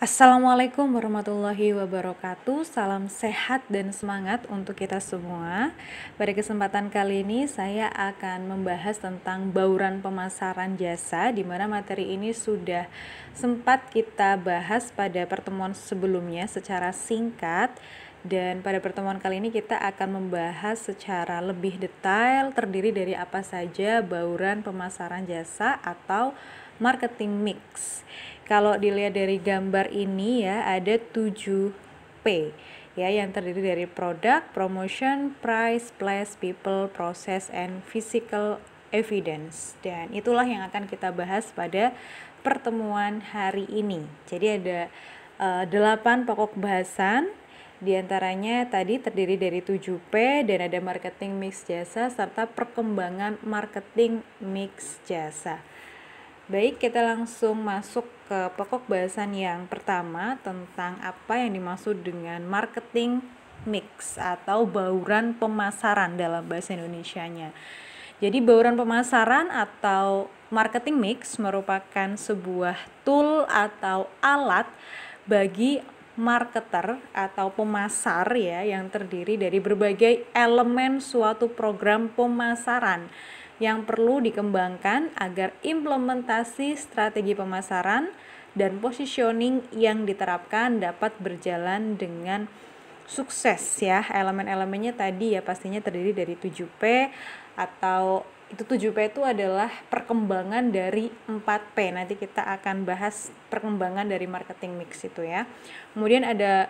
Assalamualaikum warahmatullahi wabarakatuh. Salam sehat dan semangat untuk kita semua. Pada kesempatan kali ini saya akan membahas tentang bauran pemasaran jasa, di mana materi ini sudah sempat kita bahas pada pertemuan sebelumnya secara singkat. Dan pada pertemuan kali ini kita akan membahas secara lebih detail terdiri dari apa saja bauran pemasaran jasa atau marketing mix. Kalau dilihat dari gambar ini ya, ada 7P ya, yang terdiri dari product, promotion, price, place, people, process, and physical evidence. Dan itulah yang akan kita bahas pada pertemuan hari ini. Jadi ada 8 pokok bahasan. Di antaranya tadi terdiri dari 7P dan ada marketing mix jasa serta perkembangan marketing mix jasa. Baik, kita langsung masuk ke pokok bahasan yang pertama tentang apa yang dimaksud dengan marketing mix atau bauran pemasaran dalam bahasa Indonesianya. Jadi bauran pemasaran atau marketing mix merupakan sebuah tool atau alat bagi marketer atau pemasar ya, yang terdiri dari berbagai elemen suatu program pemasaran yang perlu dikembangkan agar implementasi strategi pemasaran dan positioning yang diterapkan dapat berjalan dengan sukses ya. Elemen-elemennya tadi ya pastinya terdiri dari 7P, atau itu 7P itu adalah perkembangan dari 4P. Nanti kita akan bahas perkembangan dari marketing mix itu ya. Kemudian ada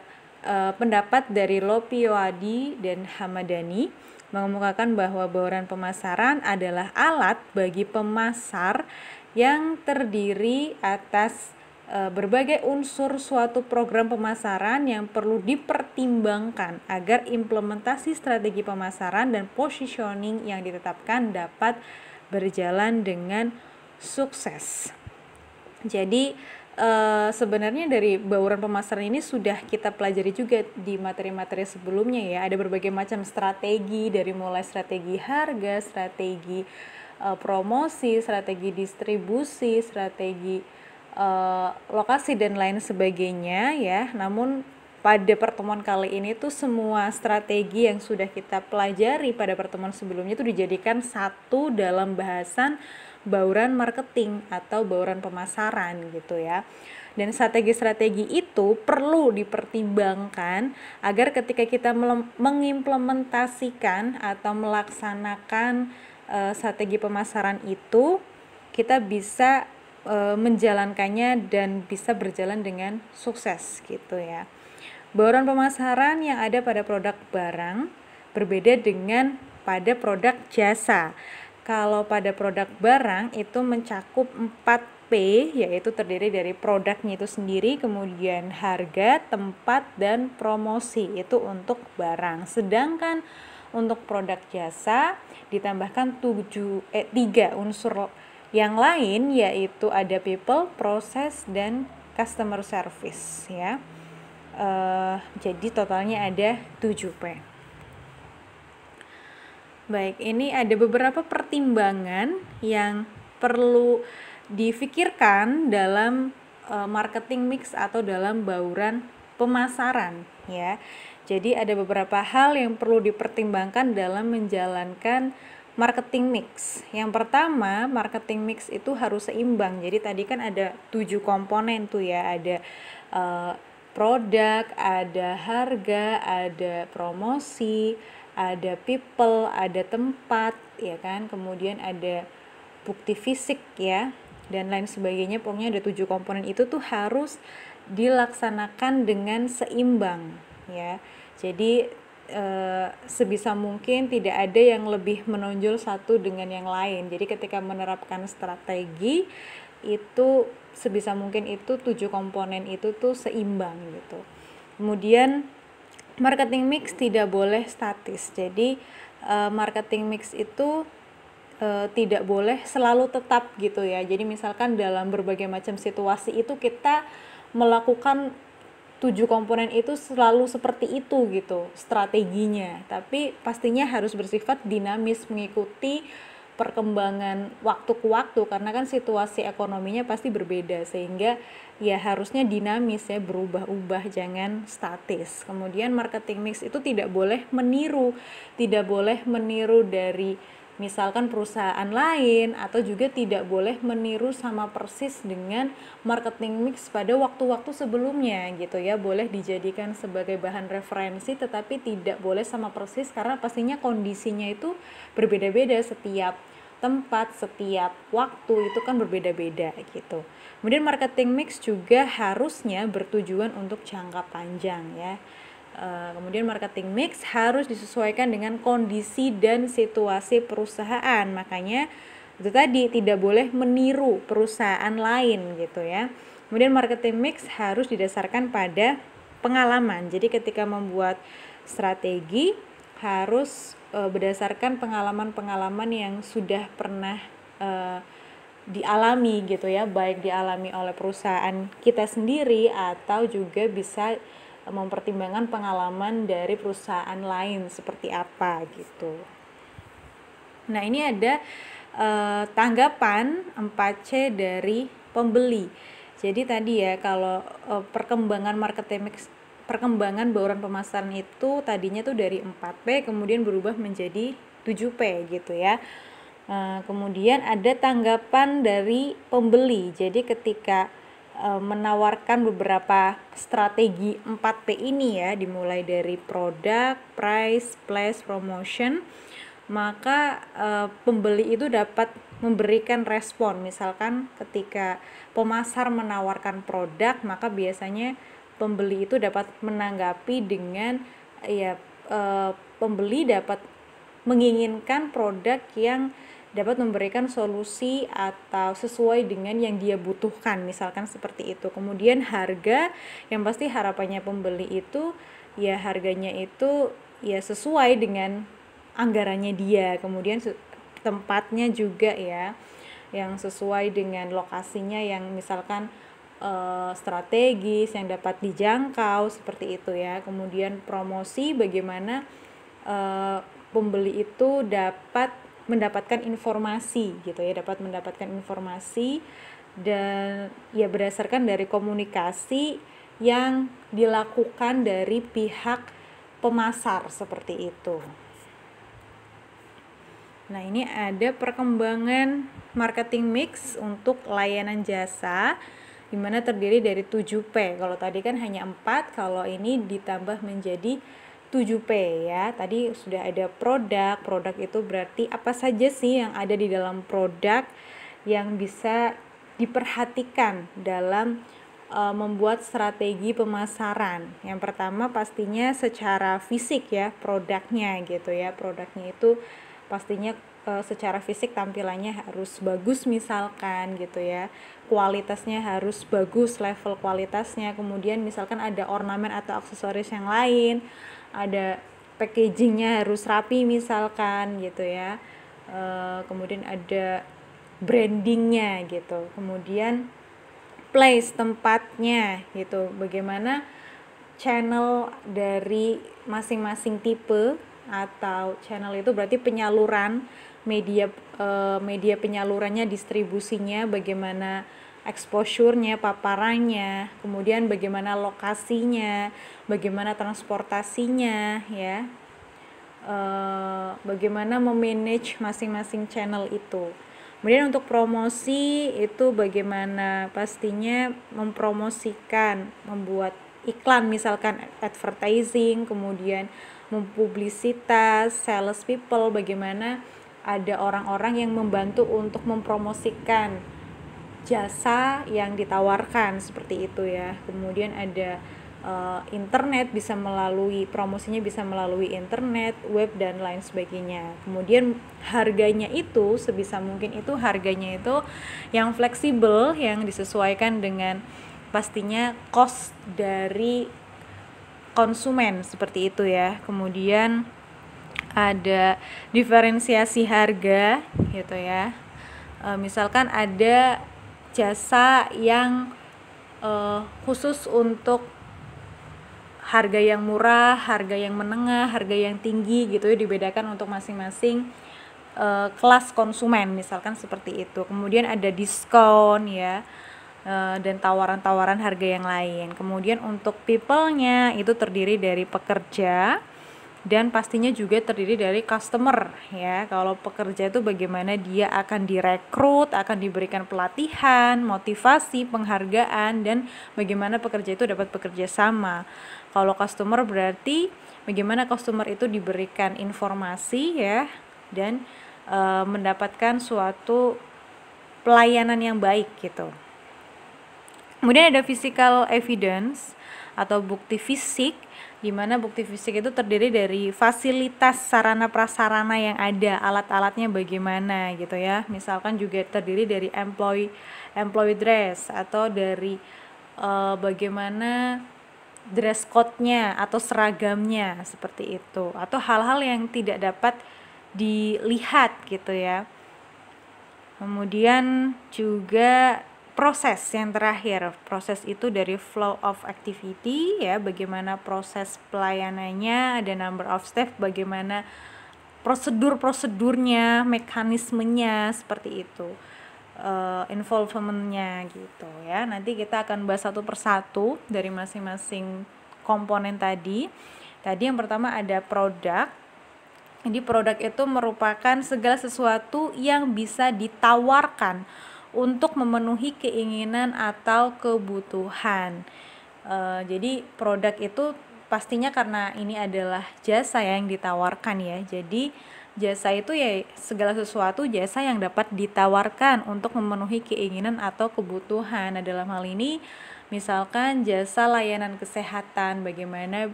pendapat dari Lopioadi dan Hamadani mengemukakan bahwa bauran pemasaran adalah alat bagi pemasar yang terdiri atas berbagai unsur suatu program pemasaran yang perlu dipertimbangkan agar implementasi strategi pemasaran dan positioning yang ditetapkan dapat berjalan dengan sukses. Jadi sebenarnya dari bauran pemasaran ini sudah kita pelajari juga di materi-materi sebelumnya ya. Ada berbagai macam strategi, dari mulai strategi harga, strategi promosi, strategi distribusi, strategi lokasi dan lain sebagainya ya. Namun pada pertemuan kali ini tuh semua strategi yang sudah kita pelajari pada pertemuan sebelumnya itu dijadikan satu dalam bahasan bauran marketing atau bauran pemasaran gitu ya. Dan strategi-strategi itu perlu dipertimbangkan agar ketika kita mengimplementasikan atau melaksanakan strategi pemasaran itu, kita bisa menjalankannya dan bisa berjalan dengan sukses gitu ya. Bauran pemasaran yang ada pada produk barang berbeda dengan pada produk jasa. Kalau pada produk barang itu mencakup 4P, yaitu terdiri dari produknya itu sendiri, kemudian harga, tempat, dan promosi, itu untuk barang. Sedangkan untuk produk jasa ditambahkan 3 unsur yang lain, yaitu ada people, process, dan customer service ya. Jadi totalnya ada 7P. Baik, ini ada beberapa pertimbangan yang perlu difikirkan dalam marketing mix atau dalam bauran pemasaran ya. Jadi ada beberapa hal yang perlu dipertimbangkan dalam menjalankan marketing mix. Yang pertama, marketing mix itu harus seimbang. Jadi tadi kan ada 7 komponen tuh ya, ada produk, ada harga, ada promosi, ada people, ada tempat ya kan, kemudian ada bukti fisik ya, dan lain sebagainya. Pokoknya ada 7 komponen itu tuh harus dilaksanakan dengan seimbang ya. Jadi sebisa mungkin tidak ada yang lebih menonjol satu dengan yang lain. Jadi ketika menerapkan strategi itu sebisa mungkin itu 7 komponen itu tuh seimbang gitu. Kemudian marketing mix tidak boleh statis. Jadi marketing mix itu tidak boleh selalu tetap gitu ya. Jadi misalkan dalam berbagai macam situasi itu kita melakukan 7 komponen itu selalu seperti itu gitu strateginya. Tapi pastinya harus bersifat dinamis, mengikuti perkembangan waktu ke waktu, karena kan situasi ekonominya pasti berbeda, sehingga ya harusnya dinamis ya, berubah-ubah, jangan statis. Kemudian marketing mix itu tidak boleh meniru dari misalkan perusahaan lain, atau juga tidak boleh meniru sama persis dengan marketing mix pada waktu-waktu sebelumnya gitu ya. Boleh dijadikan sebagai bahan referensi, tetapi tidak boleh sama persis, karena pastinya kondisinya itu berbeda-beda, setiap tempat, setiap waktu itu kan berbeda-beda gitu. Kemudian marketing mix juga harusnya bertujuan untuk jangka panjang ya. Kemudian marketing mix harus disesuaikan dengan kondisi dan situasi perusahaan. Makanya itu tadi, tidak boleh meniru perusahaan lain gitu ya. Kemudian marketing mix harus didasarkan pada pengalaman. Jadi ketika membuat strategi harus berdasarkan pengalaman-pengalaman yang sudah pernah dialami gitu ya, baik dialami oleh perusahaan kita sendiri atau juga bisa mempertimbangkan pengalaman dari perusahaan lain seperti apa gitu. Nah, ini ada tanggapan 4C dari pembeli. Jadi tadi ya, kalau perkembangan bauran pemasaran itu tadinya tuh dari 4P kemudian berubah menjadi 7P gitu ya. Kemudian ada tanggapan dari pembeli. Jadi ketika menawarkan beberapa strategi 4P ini ya, dimulai dari produk, price, place, promotion, maka pembeli itu dapat memberikan respon. Misalkan ketika pemasar menawarkan produk, maka biasanya pembeli itu dapat menanggapi dengan pembeli dapat menginginkan produk yang dapat memberikan solusi atau sesuai dengan yang dia butuhkan, misalkan seperti itu. Kemudian harga, yang pasti harapannya pembeli itu ya harganya itu ya sesuai dengan anggarannya dia. Kemudian tempatnya juga ya, yang sesuai dengan lokasinya, yang misalkan strategis, yang dapat dijangkau seperti itu ya. Kemudian promosi, bagaimana pembeli itu dapat mendapatkan informasi gitu ya, dan ya berdasarkan dari komunikasi yang dilakukan dari pihak pemasar seperti itu. Nah, ini ada perkembangan marketing mix untuk layanan jasa, di mana terdiri dari 7P. Kalau tadi kan hanya 4, kalau ini ditambah menjadi 7P ya. Tadi sudah ada produk itu berarti apa saja sih yang ada di dalam produk yang bisa diperhatikan dalam membuat strategi pemasaran. Yang pertama pastinya secara fisik ya, produknya gitu ya. Produknya itu pastinya secara fisik tampilannya harus bagus misalkan gitu ya, kualitasnya harus bagus, level kualitasnya. Kemudian misalkan ada ornamen atau aksesoris yang lain, ada packagingnya harus rapi misalkan gitu ya. Kemudian ada brandingnya gitu. Kemudian place, tempatnya gitu, bagaimana channel dari masing-masing tipe, atau channel itu berarti penyaluran media penyalurannya, distribusinya, bagaimana exposure-nya, paparannya, kemudian bagaimana lokasinya, bagaimana transportasinya ya, bagaimana memanage masing-masing channel itu. Kemudian untuk promosi itu bagaimana pastinya mempromosikan, membuat iklan misalkan advertising, kemudian mempublisitas, sales people, bagaimana ada orang-orang yang membantu untuk mempromosikan jasa yang ditawarkan seperti itu ya. Kemudian ada internet, bisa melalui promosinya, bisa melalui internet, web dan lain sebagainya. Kemudian harganya itu sebisa mungkin itu harganya itu yang fleksibel, yang disesuaikan dengan pastinya cost dari konsumen seperti itu ya. Kemudian ada diferensiasi harga gitu ya. Misalkan ada jasa yang khusus untuk harga yang murah, harga yang menengah, harga yang tinggi gitu ya, dibedakan untuk masing-masing kelas konsumen, misalkan seperti itu. Kemudian ada diskon ya, dan tawaran-tawaran harga yang lain. Kemudian untuk people-nya itu terdiri dari pekerja dan pastinya juga terdiri dari customer ya. Kalau pekerja itu bagaimana dia akan direkrut, akan diberikan pelatihan, motivasi, penghargaan, dan bagaimana pekerja itu dapat bekerja sama. Kalau customer berarti bagaimana customer itu diberikan informasi ya, dan mendapatkan suatu pelayanan yang baik gitu. Kemudian ada physical evidence atau bukti fisik, di mana bukti fisik itu terdiri dari fasilitas sarana prasarana yang ada, alat-alatnya bagaimana gitu ya. Misalkan juga terdiri dari employee dress atau dari bagaimana dress code-nya atau seragamnya seperti itu, atau hal-hal yang tidak dapat dilihat gitu ya. Kemudian juga proses yang terakhir, proses itu dari flow of activity ya, bagaimana proses pelayanannya, ada number of staff, bagaimana prosedurnya, mekanismenya seperti itu, involvementnya gitu ya. Nanti kita akan bahas satu persatu dari masing-masing komponen tadi. Tadi yang pertama ada produk. Jadi produk itu merupakan segala sesuatu yang bisa ditawarkan untuk memenuhi keinginan atau kebutuhan. Jadi produk itu pastinya karena ini adalah jasa yang ditawarkan ya. Jadi jasa itu ya segala sesuatu jasa yang dapat ditawarkan untuk memenuhi keinginan atau kebutuhan. Nah, dalam hal ini misalkan jasa layanan kesehatan, bagaimana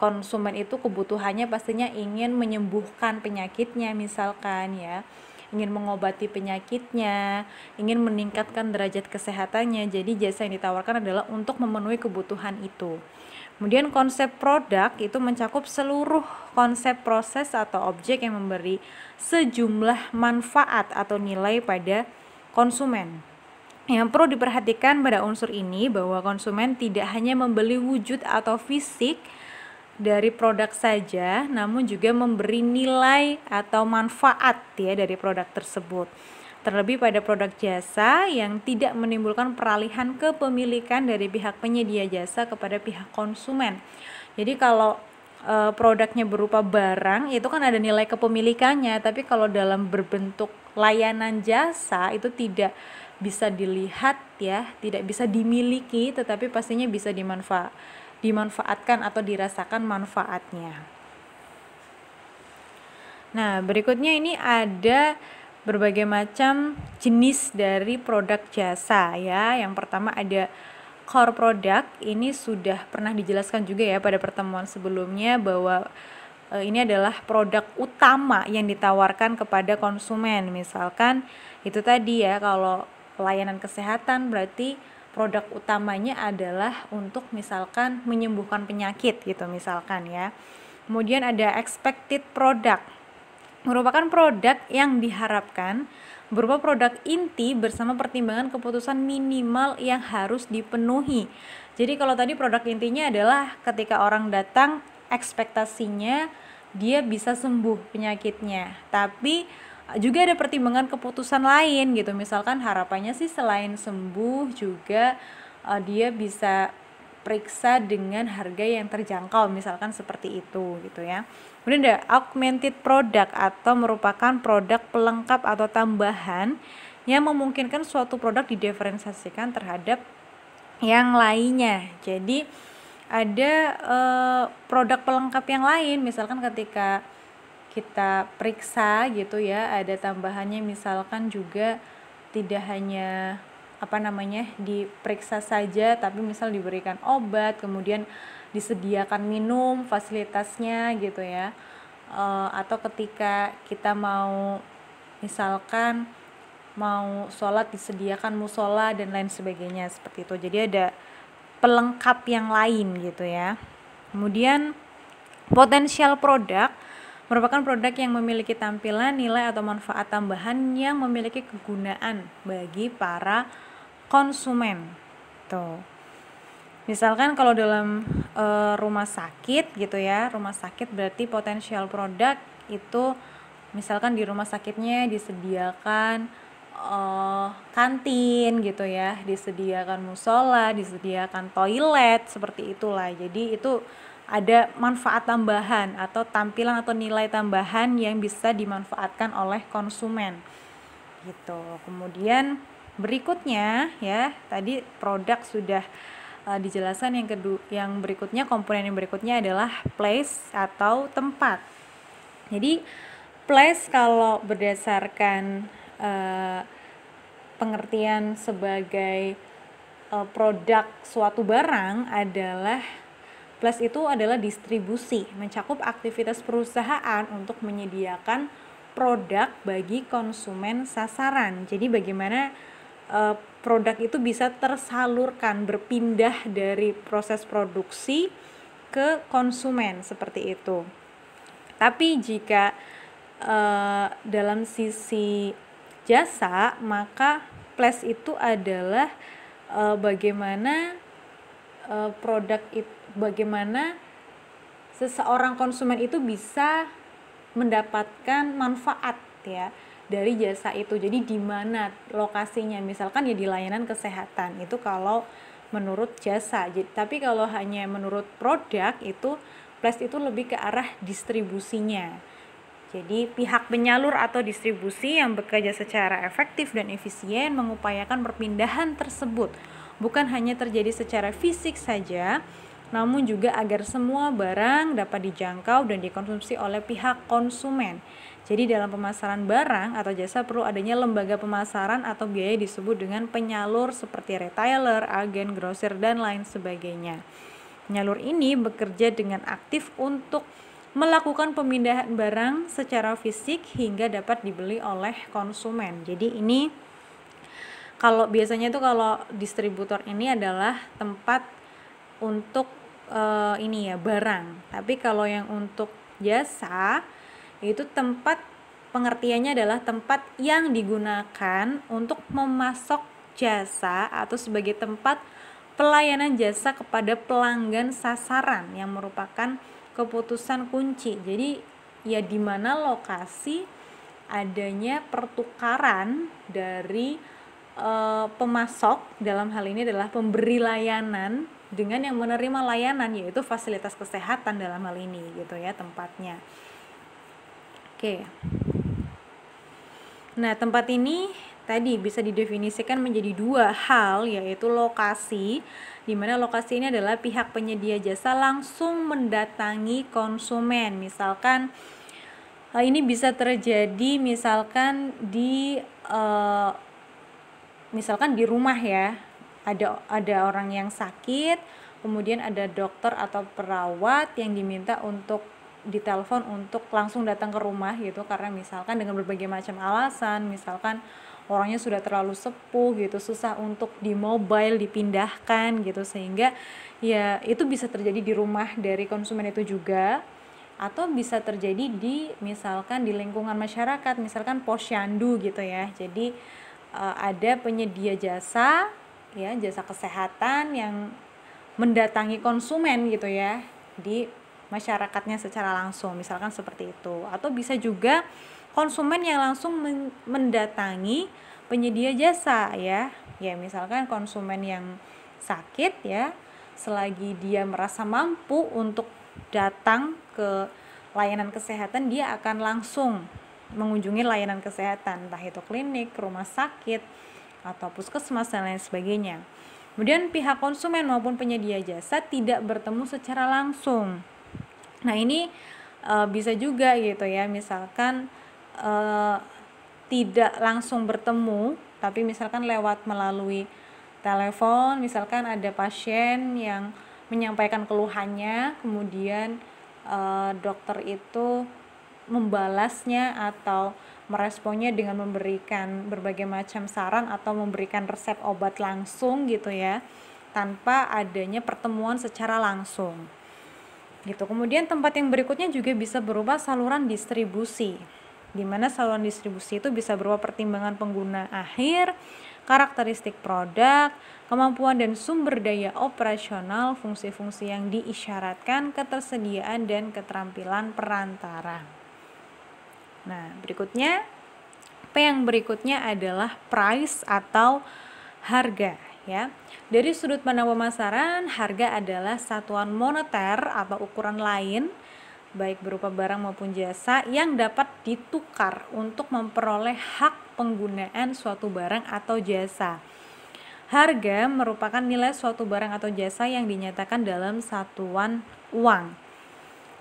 konsumen itu kebutuhannya pastinya ingin menyembuhkan penyakitnya misalkan ya, ingin mengobati penyakitnya, ingin meningkatkan derajat kesehatannya. Jadi jasa yang ditawarkan adalah untuk memenuhi kebutuhan itu. Kemudian konsep produk itu mencakup seluruh konsep proses atau objek yang memberi sejumlah manfaat atau nilai pada konsumen. Yang perlu diperhatikan pada unsur ini bahwa konsumen tidak hanya membeli wujud atau fisik dari produk saja, namun juga memberi nilai atau manfaat ya dari produk tersebut. Terlebih pada produk jasa yang tidak menimbulkan peralihan kepemilikan dari pihak penyedia jasa kepada pihak konsumen. Jadi kalau produknya berupa barang itu kan ada nilai kepemilikannya, tapi kalau dalam berbentuk layanan jasa itu tidak bisa dilihat ya, tidak bisa dimiliki, tetapi pastinya bisa dimanfaatkan atau dirasakan manfaatnya. Nah, berikutnya ini ada berbagai macam jenis dari produk jasa ya. Yang pertama ada core product, ini sudah pernah dijelaskan juga ya pada pertemuan sebelumnya bahwa ini adalah produk utama yang ditawarkan kepada konsumen. Misalkan itu tadi ya, kalau pelayanan kesehatan berarti produk utamanya adalah untuk misalkan menyembuhkan penyakit gitu misalkan ya. Kemudian ada expected product, merupakan produk yang diharapkan berupa produk inti bersama pertimbangan keputusan minimal yang harus dipenuhi. Jadi kalau tadi produk intinya adalah ketika orang datang ekspektasinya dia bisa sembuh penyakitnya, tapi juga ada pertimbangan keputusan lain gitu, misalkan harapannya sih selain sembuh juga dia bisa periksa dengan harga yang terjangkau misalkan seperti itu gitu ya. Kemudian ada augmented product atau merupakan produk pelengkap atau tambahan yang memungkinkan suatu produk didiferensiasikan terhadap yang lainnya. Jadi ada produk pelengkap yang lain, misalkan ketika kita periksa gitu ya, ada tambahannya misalkan juga tidak hanya diperiksa saja, tapi misal diberikan obat, kemudian disediakan minum fasilitasnya gitu ya, atau ketika kita misalkan mau sholat disediakan musola dan lain sebagainya seperti itu. Jadi ada pelengkap yang lain gitu ya. Kemudian potential product merupakan produk yang memiliki tampilan, nilai atau manfaat tambahan yang memiliki kegunaan bagi para konsumen. Tuh. Misalkan kalau dalam rumah sakit gitu ya, rumah sakit berarti potential product itu misalkan di rumah sakitnya disediakan kantin gitu ya, disediakan musola, disediakan toilet, seperti itulah. Jadi itu ada manfaat tambahan atau tampilan atau nilai tambahan yang bisa dimanfaatkan oleh konsumen gitu. Kemudian berikutnya ya, tadi produk sudah dijelaskan. Yang berikutnya, komponen yang berikutnya adalah place atau tempat. Jadi place kalau berdasarkan pengertian sebagai produk suatu barang adalah, place itu adalah distribusi, mencakup aktivitas perusahaan untuk menyediakan produk bagi konsumen sasaran. Jadi bagaimana produk itu bisa tersalurkan, berpindah dari proses produksi ke konsumen, seperti itu. Tapi jika dalam sisi jasa, maka place itu adalah bagaimana bagaimana seseorang konsumen itu bisa mendapatkan manfaat ya dari jasa itu. Jadi di mana lokasinya, misalkan ya di layanan kesehatan, itu kalau menurut jasa. Tapi kalau hanya menurut produk, itu place itu lebih ke arah distribusinya. Jadi pihak penyalur atau distribusi yang bekerja secara efektif dan efisien mengupayakan perpindahan tersebut, bukan hanya terjadi secara fisik saja, namun juga agar semua barang dapat dijangkau dan dikonsumsi oleh pihak konsumen. Jadi dalam pemasaran barang atau jasa perlu adanya lembaga pemasaran atau biaya disebut dengan penyalur seperti retailer, agen, grosir, dan lain sebagainya. Penyalur ini bekerja dengan aktif untuk melakukan pemindahan barang secara fisik hingga dapat dibeli oleh konsumen. Jadi ini kalau biasanya itu kalau distributor ini adalah tempat untuk ini ya, barang. Tapi kalau yang untuk jasa itu tempat, pengertiannya adalah tempat yang digunakan untuk memasok jasa atau sebagai tempat pelayanan jasa kepada pelanggan sasaran yang merupakan keputusan kunci. Jadi ya di mana lokasi adanya pertukaran dari pemasok, dalam hal ini adalah pemberi layanan, dengan yang menerima layanan, yaitu fasilitas kesehatan dalam hal ini gitu ya tempatnya. Oke. Nah, tempat ini tadi bisa didefinisikan menjadi dua hal, yaitu lokasi, di mana lokasi ini adalah pihak penyedia jasa langsung mendatangi konsumen. Misalkan ini bisa terjadi misalkan di rumah ya, ada orang yang sakit, kemudian ada dokter atau perawat yang diminta untuk ditelepon untuk langsung datang ke rumah gitu, karena misalkan dengan berbagai macam alasan, misalkan orangnya sudah terlalu sepuh gitu, susah untuk di mobile dipindahkan gitu, sehingga ya itu bisa terjadi di rumah dari konsumen itu juga, atau bisa terjadi di misalkan di lingkungan masyarakat, misalkan posyandu gitu ya. Jadi ada penyedia jasa ya, jasa kesehatan yang mendatangi konsumen gitu ya di masyarakatnya secara langsung, misalkan seperti itu. Atau bisa juga konsumen yang langsung mendatangi penyedia jasa ya misalkan konsumen yang sakit ya, selagi dia merasa mampu untuk datang ke layanan kesehatan, dia akan langsung mengunjungi layanan kesehatan, entah itu klinik, rumah sakit, atau puskesmas dan lain sebagainya. Kemudian pihak konsumen maupun penyedia jasa tidak bertemu secara langsung. Nah ini bisa juga gitu ya, misalkan tidak langsung bertemu, tapi misalkan lewat melalui telepon, misalkan ada pasien yang menyampaikan keluhannya, kemudian dokter itu membalasnya atau meresponnya dengan memberikan berbagai macam saran atau memberikan resep obat langsung gitu ya, tanpa adanya pertemuan secara langsung gitu. Kemudian tempat yang berikutnya juga bisa berupa saluran distribusi, di mana saluran distribusi itu bisa berupa pertimbangan pengguna akhir, karakteristik produk, kemampuan dan sumber daya operasional, fungsi-fungsi yang diisyaratkan, ketersediaan dan keterampilan perantara. Nah, berikutnya P yang berikutnya adalah price atau harga ya. Dari sudut pandang pemasaran, harga adalah satuan moneter atau ukuran lain baik berupa barang maupun jasa yang dapat ditukar untuk memperoleh hak penggunaan suatu barang atau jasa. Harga merupakan nilai suatu barang atau jasa yang dinyatakan dalam satuan uang.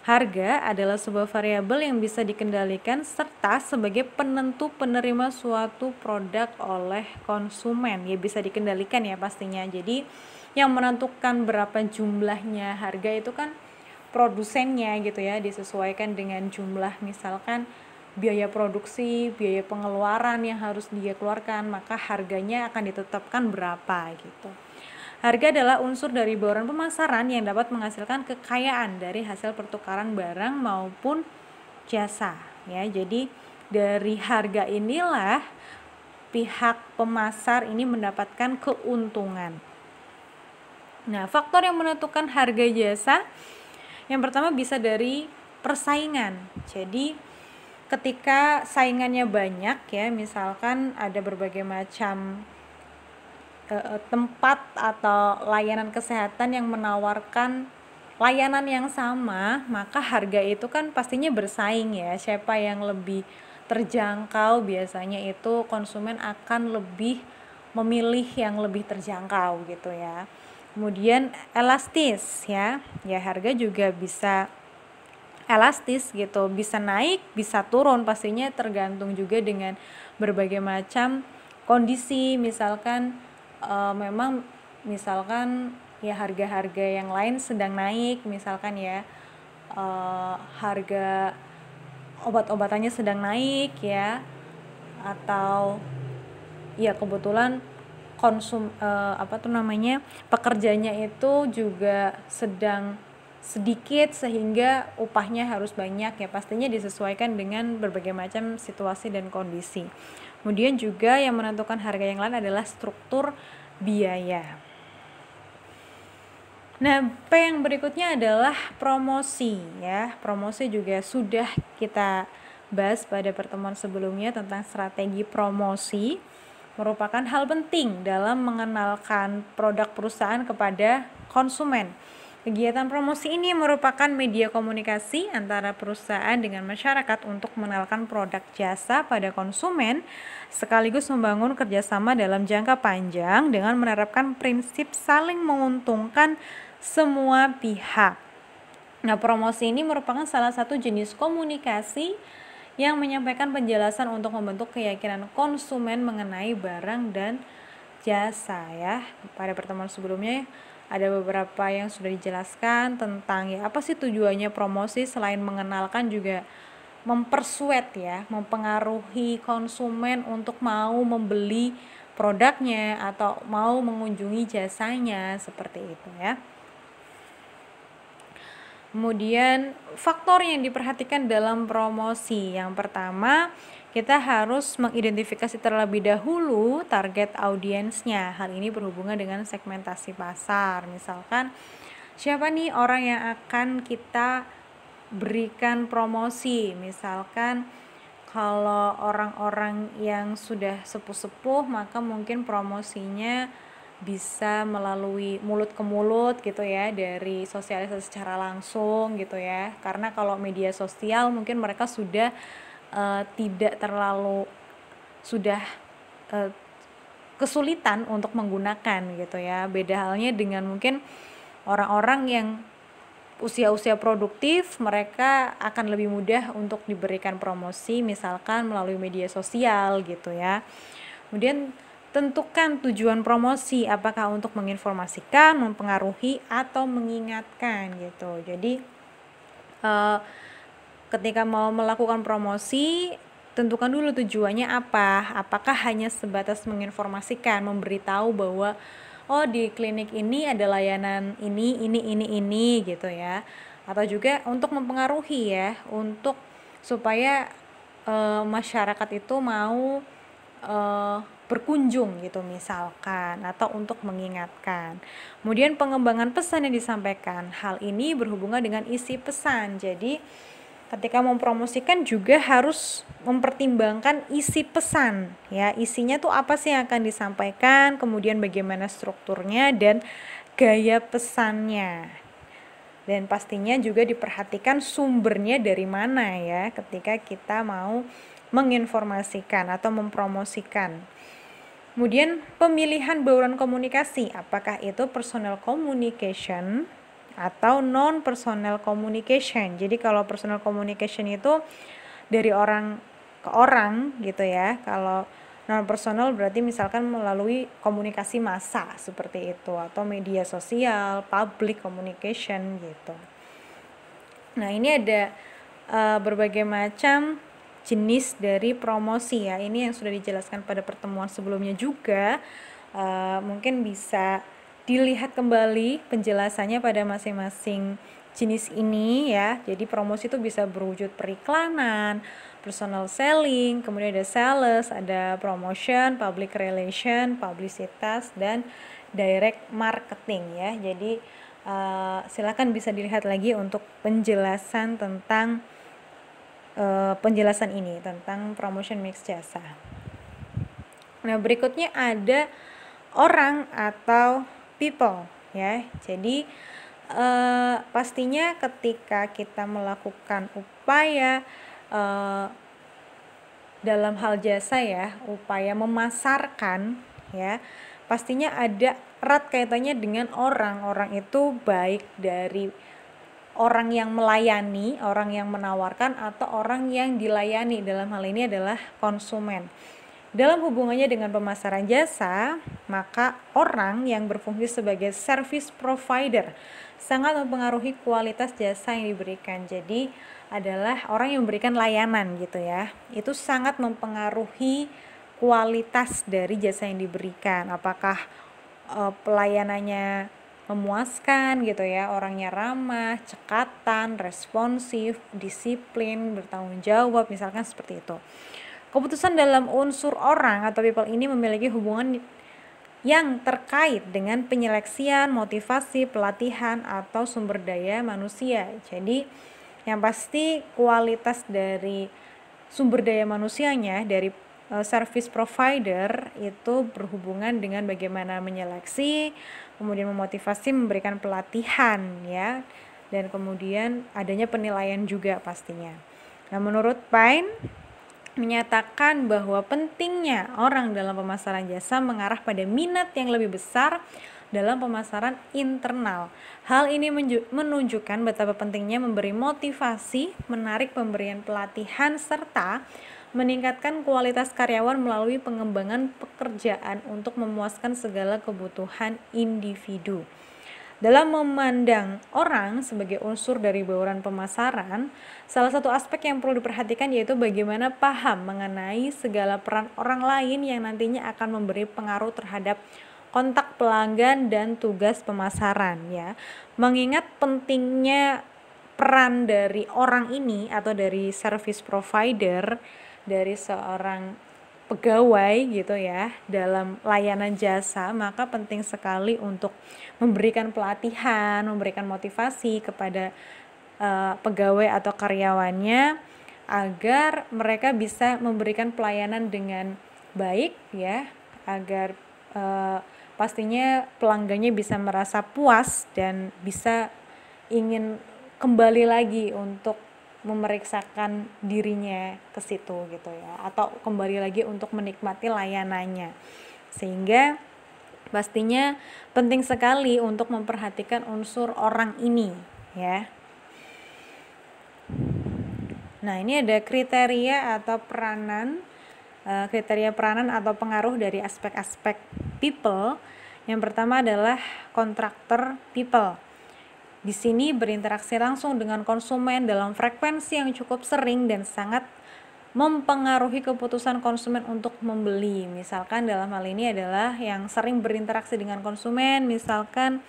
Harga adalah sebuah variabel yang bisa dikendalikan serta sebagai penentu penerima suatu produk oleh konsumen. Ya bisa dikendalikan ya pastinya. Jadi yang menentukan berapa jumlahnya harga itu kan produsennya gitu ya, disesuaikan dengan jumlah misalkan biaya produksi, biaya pengeluaran yang harus dia keluarkan, maka harganya akan ditetapkan berapa gitu. Harga adalah unsur dari bauran pemasaran yang dapat menghasilkan kekayaan dari hasil pertukaran barang maupun jasa ya. Jadi dari harga inilah pihak pemasar ini mendapatkan keuntungan. Nah, faktor yang menentukan harga jasa yang pertama bisa dari persaingan. Jadi ketika saingannya banyak ya, misalkan ada berbagai macam tempat atau layanan kesehatan yang menawarkan layanan yang sama, maka harga itu kan pastinya bersaing ya. Siapa yang lebih terjangkau, biasanya itu konsumen akan lebih memilih yang lebih terjangkau gitu ya. Kemudian elastis ya. Ya harga juga bisa elastis gitu, bisa naik, bisa turun, pastinya tergantung juga dengan berbagai macam kondisi. Misalkan memang misalkan ya harga-harga yang lain sedang naik, misalkan ya harga obat-obatannya sedang naik ya, atau ya kebetulan pekerjanya itu juga sedang sedikit sehingga upahnya harus banyak ya, pastinya disesuaikan dengan berbagai macam situasi dan kondisi. Kemudian juga yang menentukan harga yang lain adalah struktur biaya. Nah, P yang berikutnya adalah promosi ya. Promosi juga sudah kita bahas pada pertemuan sebelumnya tentang strategi promosi, merupakan hal penting dalam mengenalkan produk perusahaan kepada konsumen. Kegiatan promosi ini merupakan media komunikasi antara perusahaan dengan masyarakat untuk mengenalkan produk jasa pada konsumen, sekaligus membangun kerjasama dalam jangka panjang dengan menerapkan prinsip saling menguntungkan semua pihak. Nah, promosi ini merupakan salah satu jenis komunikasi yang menyampaikan penjelasan untuk membentuk keyakinan konsumen mengenai barang dan jasa ya. Pada pertemuan sebelumnya ada beberapa yang sudah dijelaskan tentang ya apa sih tujuannya promosi, selain mengenalkan juga mempersuet ya, mempengaruhi konsumen untuk mau membeli produknya atau mau mengunjungi jasanya, seperti itu ya. Kemudian faktor yang diperhatikan dalam promosi, yang pertama kita harus mengidentifikasi terlebih dahulu target audiensnya. Hal ini berhubungan dengan segmentasi pasar. Misalkan siapa nih orang yang akan kita berikan promosi. Misalkan kalau orang-orang yang sudah sepuh-sepuh, maka mungkin promosinya bisa melalui mulut ke mulut gitu ya, dari sosialisasi secara langsung gitu ya. Karena kalau media sosial mungkin mereka sudah tidak terlalu kesulitan untuk menggunakan gitu ya. Beda halnya dengan mungkin orang-orang yang usia-usia produktif, mereka akan lebih mudah untuk diberikan promosi misalkan melalui media sosial gitu ya. Kemudian tentukan tujuan promosi, apakah untuk menginformasikan, mempengaruhi, atau mengingatkan gitu. Jadi ketika mau melakukan promosi, tentukan dulu tujuannya apa. Apakah hanya sebatas menginformasikan, memberitahu bahwa oh di klinik ini ada layanan ini gitu ya. Atau juga untuk mempengaruhi ya, untuk supaya masyarakat itu mau berkunjung gitu misalkan, atau untuk mengingatkan. Kemudian pengembangan pesan yang disampaikan, hal ini berhubungan dengan isi pesan. Jadi ketika mempromosikan juga harus mempertimbangkan isi pesan ya, isinya tuh apa sih yang akan disampaikan, kemudian bagaimana strukturnya dan gaya pesannya. Dan pastinya juga diperhatikan sumbernya dari mana ya ketika kita mau menginformasikan atau mempromosikan. Kemudian pemilihan bauran komunikasi, apakah itu personal communication atau non-personal communication. Jadi kalau personal communication itu dari orang ke orang gitu ya. Kalau non-personal berarti misalkan melalui komunikasi massa seperti itu, atau media sosial, public communication gitu. Nah, ini ada berbagai macam jenis dari promosi ya. Ini yang sudah dijelaskan pada pertemuan sebelumnya juga. Mungkin bisa dilihat kembali penjelasannya pada masing-masing jenis ini ya. Jadi promosi itu bisa berwujud periklanan, personal selling, kemudian ada sales, ada promotion, public relation, publisitas, dan direct marketing ya. Jadi silakan bisa dilihat lagi untuk penjelasan tentang penjelasan ini tentang promotion mix jasa. Nah, berikutnya ada orang atau people ya. Jadi pastinya ketika kita melakukan upaya dalam hal jasa ya, upaya memasarkan ya, pastinya ada erat kaitannya dengan orang. Orang itu baik dari orang yang melayani, orang yang menawarkan, atau orang yang dilayani. Dalam hal ini adalah konsumen. Dalam hubungannya dengan pemasaran jasa, maka orang yang berfungsi sebagai service provider sangat mempengaruhi kualitas jasa yang diberikan. Jadi adalah orang yang memberikan layanan gitu ya. Itu sangat mempengaruhi kualitas dari jasa yang diberikan. Apakah pelayanannya memuaskan gitu ya, orangnya ramah, cekatan, responsif, disiplin, bertanggung jawab, misalkan seperti itu. Keputusan dalam unsur orang atau people ini memiliki hubungan yang terkait dengan penyeleksian, motivasi, pelatihan, atau sumber daya manusia. Jadi yang pasti kualitas dari sumber daya manusianya dari service provider itu berhubungan dengan bagaimana menyeleksi, kemudian memotivasi, memberikan pelatihan ya, dan kemudian adanya penilaian juga pastinya. Nah, menurut Pine menyatakan bahwa pentingnya orang dalam pemasaran jasa mengarah pada minat yang lebih besar dalam pemasaran internal. Hal ini menunjukkan betapa pentingnya memberi motivasi, menarik pemberian pelatihan, serta meningkatkan kualitas karyawan melalui pengembangan pekerjaan untuk memuaskan segala kebutuhan individu. Dalam memandang orang sebagai unsur dari bauran pemasaran, salah satu aspek yang perlu diperhatikan yaitu bagaimana paham mengenai segala peran orang lain yang nantinya akan memberi pengaruh terhadap kontak pelanggan dan tugas pemasaran ya. Mengingat pentingnya peran dari orang ini atau dari service provider, dari seorang pegawai gitu ya dalam layanan jasa, maka penting sekali untuk memberikan pelatihan, memberikan motivasi kepada pegawai atau karyawannya agar mereka bisa memberikan pelayanan dengan baik ya, agar pastinya pelanggannya bisa merasa puas dan bisa ingin kembali lagi untuk memeriksakan dirinya ke situ gitu ya, atau kembali lagi untuk menikmati layanannya. Sehingga pastinya penting sekali untuk memperhatikan unsur orang ini ya. Nah, ini ada kriteria atau peranan atau pengaruh dari aspek-aspek people. Yang pertama adalah kontraktor people. Di sini berinteraksi langsung dengan konsumen dalam frekuensi yang cukup sering dan sangat mempengaruhi keputusan konsumen untuk membeli. Misalkan dalam hal ini adalah yang sering berinteraksi dengan konsumen, misalkan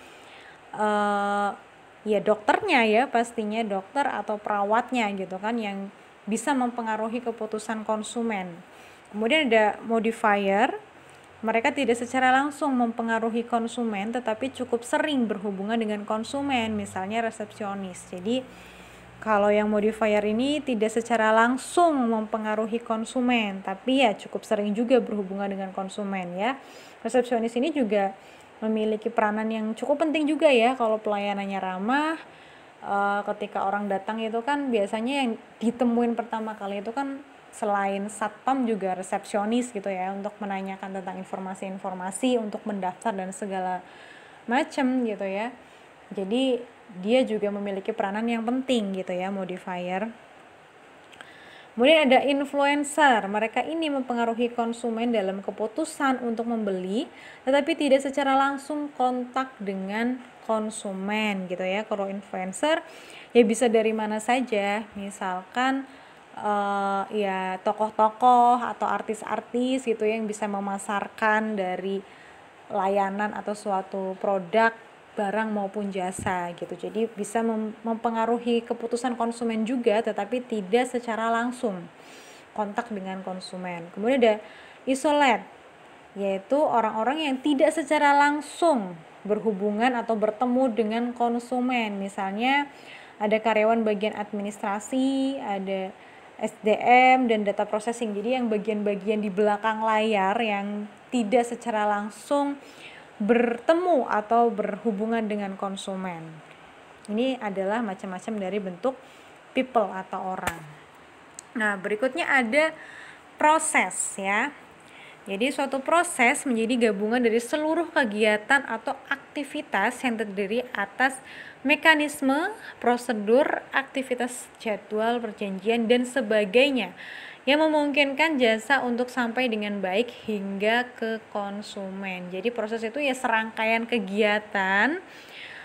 ya dokternya ya, pastinya dokter atau perawatnya gitu kan, yang bisa mempengaruhi keputusan konsumen. Kemudian ada modifier. Mereka tidak secara langsung mempengaruhi konsumen, tetapi cukup sering berhubungan dengan konsumen, misalnya resepsionis. Jadi Kalau yang modifier ini tidak secara langsung mempengaruhi konsumen, tapi ya cukup sering juga berhubungan dengan konsumen ya. Resepsionis ini juga memiliki peranan yang cukup penting juga ya kalau pelayanannya ramah. Ketika orang datang itu kan biasanya yang ditemuin pertama kali itu kan selain satpam juga resepsionis gitu ya, untuk menanyakan tentang informasi-informasi, untuk mendaftar dan segala macam gitu ya. Jadi dia juga memiliki peranan yang penting gitu ya, modifier. Kemudian ada influencer, mereka ini mempengaruhi konsumen dalam keputusan untuk membeli, tetapi tidak secara langsung kontak dengan konsumen gitu ya. Kalau influencer ya bisa dari mana saja, misalkan ya tokoh-tokoh atau artis-artis gitu yang bisa memasarkan dari layanan atau suatu produk, barang maupun jasa gitu. Jadi bisa mempengaruhi keputusan konsumen juga, tetapi tidak secara langsung kontak dengan konsumen. Kemudian ada isolate, yaitu orang-orang yang tidak secara langsung berhubungan atau bertemu dengan konsumen. Misalnya ada karyawan bagian administrasi, ada SDM dan data processing. Jadi yang bagian-bagian di belakang layar yang tidak secara langsung bertemu atau berhubungan dengan konsumen. Ini adalah macam-macam dari bentuk people atau orang. Nah, berikutnya ada proses ya. Jadi suatu proses menjadi gabungan dari seluruh kegiatan atau aktivitas yang terdiri atas mekanisme, prosedur, aktivitas jadwal, perjanjian, dan sebagainya yang memungkinkan jasa untuk sampai dengan baik hingga ke konsumen. Jadi proses itu ya serangkaian kegiatan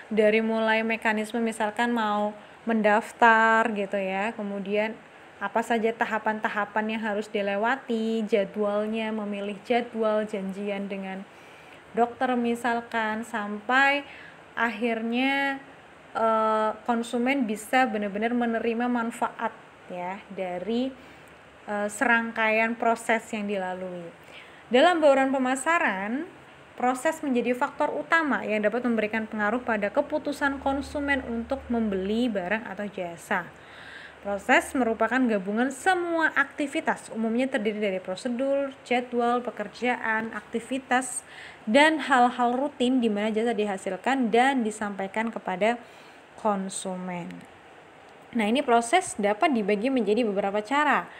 dari mulai mekanisme, misalkan mau mendaftar gitu ya, kemudian apa saja tahapan-tahapan yang harus dilewati, jadwalnya, memilih jadwal, janjian dengan dokter misalkan, sampai akhirnya konsumen bisa benar-benar menerima manfaat ya dari serangkaian proses yang dilalui. Dalam bauran pemasaran, proses menjadi faktor utama yang dapat memberikan pengaruh pada keputusan konsumen untuk membeli barang atau jasa. Proses merupakan gabungan semua aktivitas, umumnya terdiri dari prosedur, jadwal, pekerjaan, aktivitas, dan hal-hal rutin di mana jasa dihasilkan dan disampaikan kepada konsumen. Nah, ini proses dapat dibagi menjadi beberapa cara.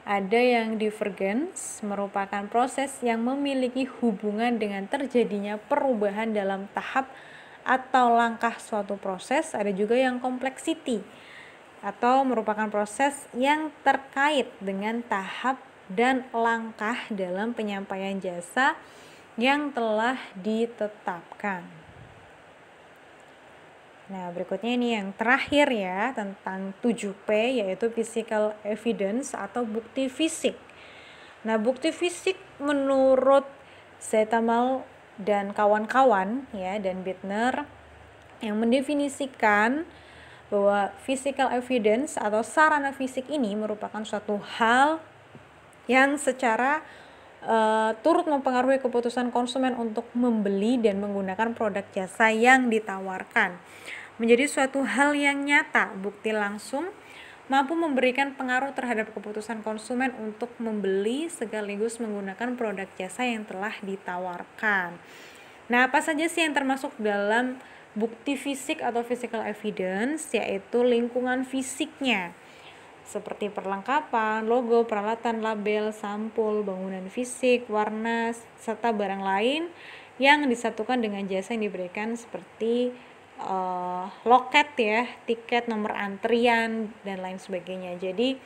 Ada yang divergence, merupakan proses yang memiliki hubungan dengan terjadinya perubahan dalam tahap atau langkah suatu proses. Ada juga yang complexity, atau merupakan proses yang terkait dengan tahap dan langkah dalam penyampaian jasa yang telah ditetapkan. Nah, berikutnya ini yang terakhir ya, tentang 7P, yaitu physical evidence atau bukti fisik. Nah, bukti fisik menurut Zeithaml dan kawan-kawan ya, dan Bittner, yang mendefinisikan bahwa physical evidence atau sarana fisik ini merupakan suatu hal yang secara turut mempengaruhi keputusan konsumen untuk membeli dan menggunakan produk jasa yang ditawarkan. Menjadi suatu hal yang nyata, bukti langsung mampu memberikan pengaruh terhadap keputusan konsumen untuk membeli sekaligus menggunakan produk jasa yang telah ditawarkan. Nah, apa saja sih yang termasuk dalam bukti fisik atau physical evidence? Yaitu lingkungan fisiknya, seperti perlengkapan, logo, peralatan, label, sampul, bangunan fisik, warna, serta barang lain yang disatukan dengan jasa yang diberikan, seperti loket ya, tiket, nomor antrian, dan lain sebagainya. Jadi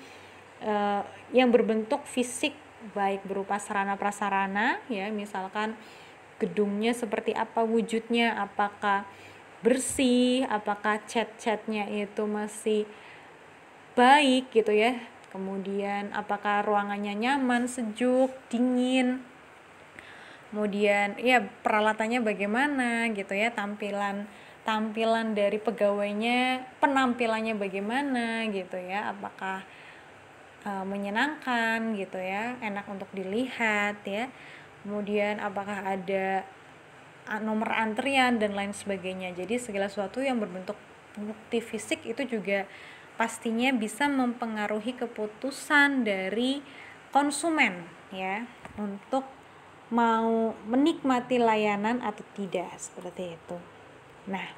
yang berbentuk fisik, baik berupa sarana prasarana ya, misalkan gedungnya seperti apa wujudnya, apakah bersih, apakah cat-catnya itu masih baik gitu ya, kemudian apakah ruangannya nyaman, sejuk, dingin, kemudian ya peralatannya bagaimana gitu ya, tampilan dari pegawainya, penampilannya bagaimana gitu ya, apakah menyenangkan gitu ya, enak untuk dilihat ya, kemudian apakah ada nomor antrian dan lain sebagainya. Jadi segala sesuatu yang berbentuk bukti fisik itu juga pastinya bisa mempengaruhi keputusan dari konsumen ya untuk mau menikmati layanan atau tidak, seperti itu. Nah,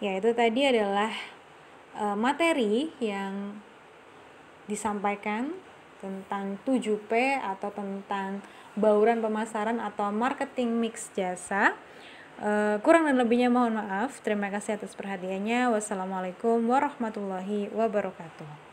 ya itu tadi adalah materi yang disampaikan tentang 7P atau tentang bauran pemasaran atau marketing mix jasa. Kurang dan lebihnya mohon maaf. Terima kasih atas perhatiannya. Wassalamualaikum warahmatullahi wabarakatuh.